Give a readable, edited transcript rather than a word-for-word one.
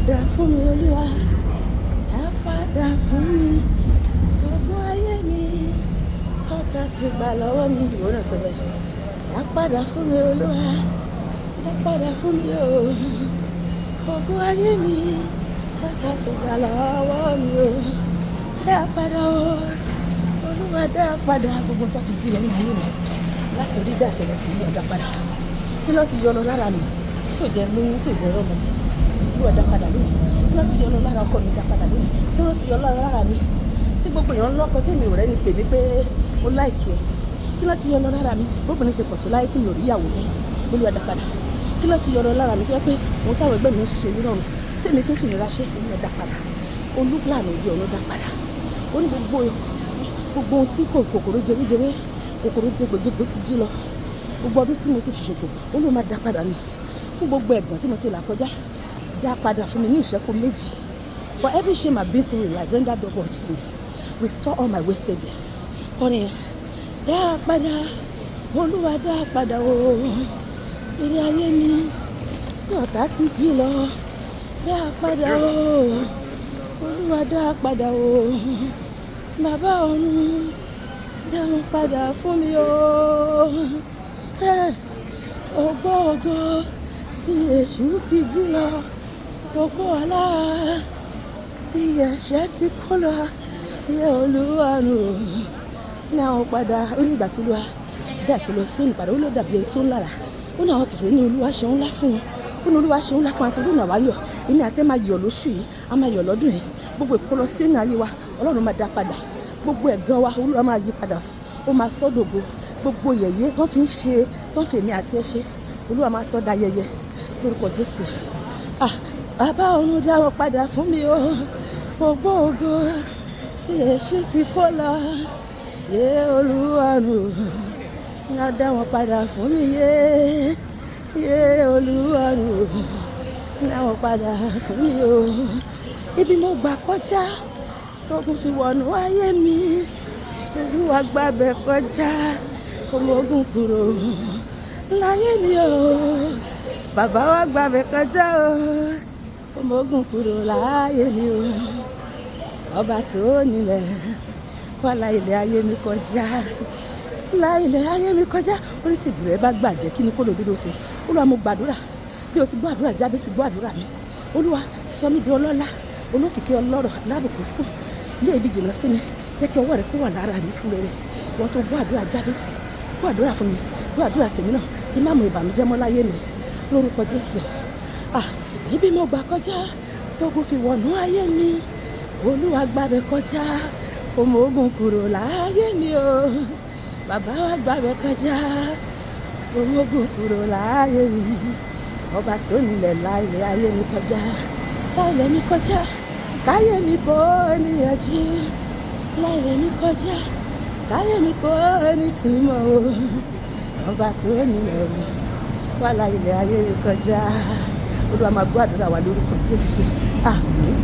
padà fún mi Olúwa, dá padà fún mi ogún ayé mi tọ́ta ti gbà lọ́wọ́ mi. Ìwọ náà sọ bẹ́ẹ̀, dá padà fún mi Olúwa, dá padà fún mi o ogún ayé mi tọ́ta ti gbà lọ́wọ́ mi o, dá padà o Olúwa, dá padà gbogbo tó ti jí lọ nínú ayé mi láti orí dá àtẹ̀lẹ̀ sí ọ̀dà padà. Kí ló ti yọ lọ lára mi tí ò jẹ́ lóyún tí ò jẹ́ rọ́mọ mi, Olúwa dá padà lónìí. Kí ló ti yọ lọ lára ọkọ mi, dá padà lónìí. Kí ló ti yọ lọ lára mi tí gbogbo èèyàn lọ́kọ tí mi ò rẹ́ni pè mí pé ó láìkì ẹ̀. Kí ló ti yọ lọ lára mi gbogbo ní ṣe pọ̀ tó láyé tí mi ò rí ìyàwó mi, Olúwa dá padà. Kí ló ti yọ lọ lára mi tó yẹ pé òun táwọn ẹgbẹ́ mi ń ṣe nírọ̀rùn tèmi fífi ìnira ṣe, Olúwa dá padà. Olúgbàlà òye ọ̀run dá padà. Ó ní gbogbo ohun tí kòkòrò jẹwéjẹwé kòkòrò jẹgbòjẹgbò ti jí lọ, gbogbo ọdún tí mo ti fi ṣòfò Olúwa máa dá padà ni. Fún gbogbo ẹ̀gàn tí mo ti là kọjá, dá padà fún mi ní ìṣẹ́kù méjì. For every shame I've been through in life, render double to me. Restore all my wastages. Kọ́ni ẹ̀, dá padà Olúwa, dá padà o ilé ayé mi tí ọ̀tá ti jí lọ, dá padà o Olúwa, dá padà o bàbá ọ̀run, dá wọn padà fún mi o. Ògo tí èṣù ti jí lọ, ògo ọlá tí ẹ̀ṣẹ̀ ti kó lọ, yẹ Olúwa nù ní àwọn padà. Ó ní ìgbà tí Olúwa dá ìpínlẹ̀ sí ìpàdé, ó ló dàbí ẹni tó ń lára. Ó ní àwọn kẹfìrí ní Olúwa ṣe ńlá fún wọn, ó ní Olúwa ṣe ńlá fún wọn àti olúwa yọ̀. Èmi àti ẹ máa yọ̀ lóṣù yìí, a máa yọ̀ lọ́dún yìí. Gbogbo ìkólọ sí ní ayé wa Ọlọ́run máa dá padà. Gbogbo ẹ̀gàn wa Olúwa máa yí padà sí, ó máa sọ dògo. Gbogbo yẹ̀yẹ́ tó fi ń ṣe, tó fi èmi àti ẹ ṣe, Olúwa máa sọ dá yẹyẹ lórúkọ Jésù. Bàbá ọ̀run, dá wọn padà fún mi o. Gbogbo ògo tí èṣù ti kó lọ, yé Olúwa nù, dá wọn padà fún mi yé Olúwa nù, dá wọn padà fún mi o. Ibi mo gbà kọjá tógun fi wọnú ayé mi, Olúwa gbàbẹ̀ kọjá, ọmọ ogun kúrò láyé mi o. Bàbá wa gbàbẹ̀ kọjá o, ọmọ ogun kúrò láyé mi o. Ọba tó nílẹ̀ wá la ilẹ̀ ayé mi kọjá, la ilẹ̀ ayé mi kọjá. Orí tí ìbùrẹ̀ bá gbàjẹ́ kí ni kó lòdòdó ṣe. Olúwa, mo gbàdúrà bí o ti gbọ́ àdúrà Jábésì, gbọ́ àdúrà mi. Olúwa, sọ mí di ọlọ́lá, olókìkí, ọlọ́rọ̀, alábùkún fún. Ilé ibi jìnnà sí mi, jẹ́ kí ọwọ́ rẹ kó wà lára mi fún rere. Wọ́n tó gbọ́ àdúrà Jábésì, gbọ́ àdúrà fún mi, gbọ́ àdúrà tèmi náà, kí má mú ìbànújẹ́ mọ́ láyé mi lórúkọ Jésù. Ibi mo gbà kọjá tógun fi wọnú ayé mi, Olúwa gbàbẹ̀ kọjá, ọmọ ogun kúrò láyé mi o. Bàbá wa gbàbẹ̀ kọjá, ọmọ ogun kúrò láyé mi. Ọba tó nílẹ̀ la ilẹ̀ ayé mi kọjá, la ilẹ̀ mi kọjá, káyé mi kó níyànjú, la ilẹ̀ mi kọjá, káyé mi kó ní tìmọ̀ o. Ọba tó nílẹ̀ wá la ilẹ̀ ayé mi kọjá. Olúwa máa gbọ́ àdúrà wa lórúkọ Jésù. Àmín.